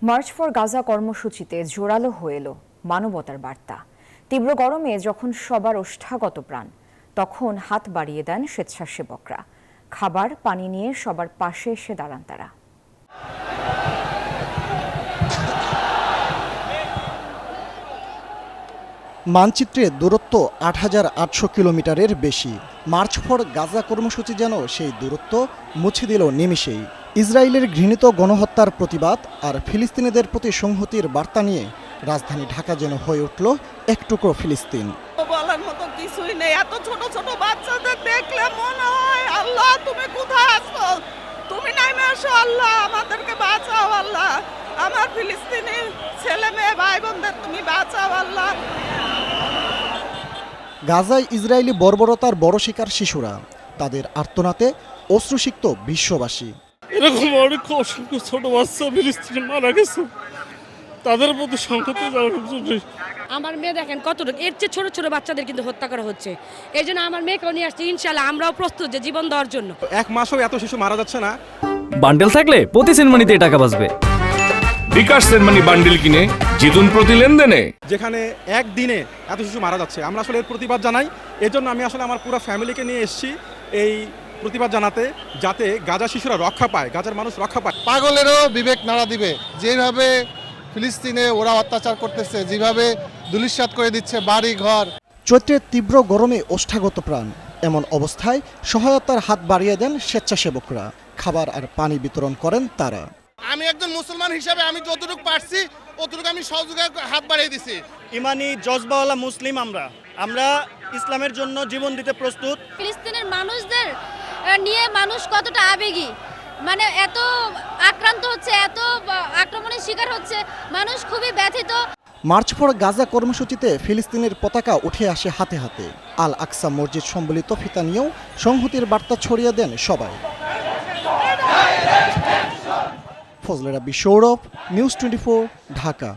March for Gaza কর্মসূচিতে জোরালো হয়ে এলো মানবতার বার্তা। তীব্র গরমে যখন সবার ওষ্ঠাগত প্রাণ, তখন হাত বাড়িয়ে দেন স্বেচ্ছাসেবকরা। খাবার পানি নিয়ে সবার পাশে এসে দাঁড়ান তারা। মানচিত্রে দূরত্ব ৮,৮০০ কিলোমিটারের বেশি। মার্চ ফর গাজা কর্মসূচি যেন সেই দূরত্ব মুছে দিল নিমিষেই। ইসরায়েলের ঘৃণিত গণহত্যার প্রতিবাদ আর ফিলিস্তিনিদের প্রতি সংহতির বার্তা নিয়ে রাজধানী ঢাকা যেন হয়ে উঠল এক টুকরো ফিলিস্তিন। বলার মতো কিছুই নেই। এত ছোট ছোট বাচ্চাদের দেখলে মনে হয় আল্লাহ তুমি কোথায় আছো, তুমি নামে আসো আল্লাহ, আমাদেরকে বাঁচাও আল্লাহ, আমার ফিলিস্তিনি ছেলে মেয়ে ভাই বোনদের তুমি বাঁচাও আল্লাহ। গাজায় ইসরায়েলি বর্বরতার বড় শিকার শিশুরা, তাদের আর্তনাতে অশ্রুসিক্ত বিশ্ববাসী। এরকম অনেক অসংখ্য ছোট বাচ্চা ফিলিস্তিনে মারা গেছে, তাদের প্রতি সংহতি জানানোর জন্য। আমার মেয়ে দেখেন কতটুকু, এর চেয়ে ছোট ছোট বাচ্চাদের কিন্তু হত্যা করা হচ্ছে। এই জন্য আমার মেয়েকেও নিয়ে আসছে, ইনশাল্লাহ আমরাও প্রস্তুত যে জীবন দেওয়ার জন্য। এক মাসও এত শিশু মারা যাচ্ছে না। বান্ডেল থাকলে প্রতি সেনমানিতে টাকা বাঁচবে। বিকাশ সেনমানি বান্ডেল কিনে জিতুন প্রতি লেনদেনে। যেখানে একদিনে এত শিশু মারা যাচ্ছে, আমরা আসলে এর প্রতিবাদ জানাই। এজন্য আমি আসলে আমার পুরো ফ্যামিলিকে নিয়ে এসেছি এই প্রতিবাদ জানাতে, যাতে গাজা শিশুরা রক্ষা পায়, গাজার মানুষ রক্ষা পায়। পাগলেরও বিবেক নাড়া দিবে। যেভাবে ফিলিস্তিনে ওরা অত্যাচার করতেছে, যেভাবে ধূলিসাৎ করে দিচ্ছে বাড়ি ঘর। চৈত্রের তীব্র গরমে ওষ্ঠাগত প্রাণ, এমন অবস্থায় সহায়তার হাত বাড়িয়ে দেন স্বেচ্ছাসেবকরা। খাবার আর পানি বিতরণ করেন তারা। আমি একজন মুসলমান হিসাবে আমি যতটুকু পারছি ততটুকু আমি সহযোগিতার হাত বাড়িয়ে দিছি। ইমানি জজবাওয়ালা মুসলিম আমরা ইসলামের জন্য জীবন দিতে প্রস্তুত। ফিলিস্তিনের মানুষদের নিয়ে মানুষ কতটা আবেগী, মানে এত আক্রান্ত হচ্ছে, এত আক্রমণের শিকার হচ্ছে, মানুষ খুবই ব্যথিত। মার্চ ফর গাজা কর্মসূচিতে ফিলিস্তিনের পতাকা উঠে আসে হাতে হাতে। আল আকসা মসজিদ সম্বলিত ফিতা নিয়েও সংহতির বার্তা ছড়িয়ে দেন সবাই। ফজলে রাব্বি সৌরভ, নিউজ 24, ঢাকা।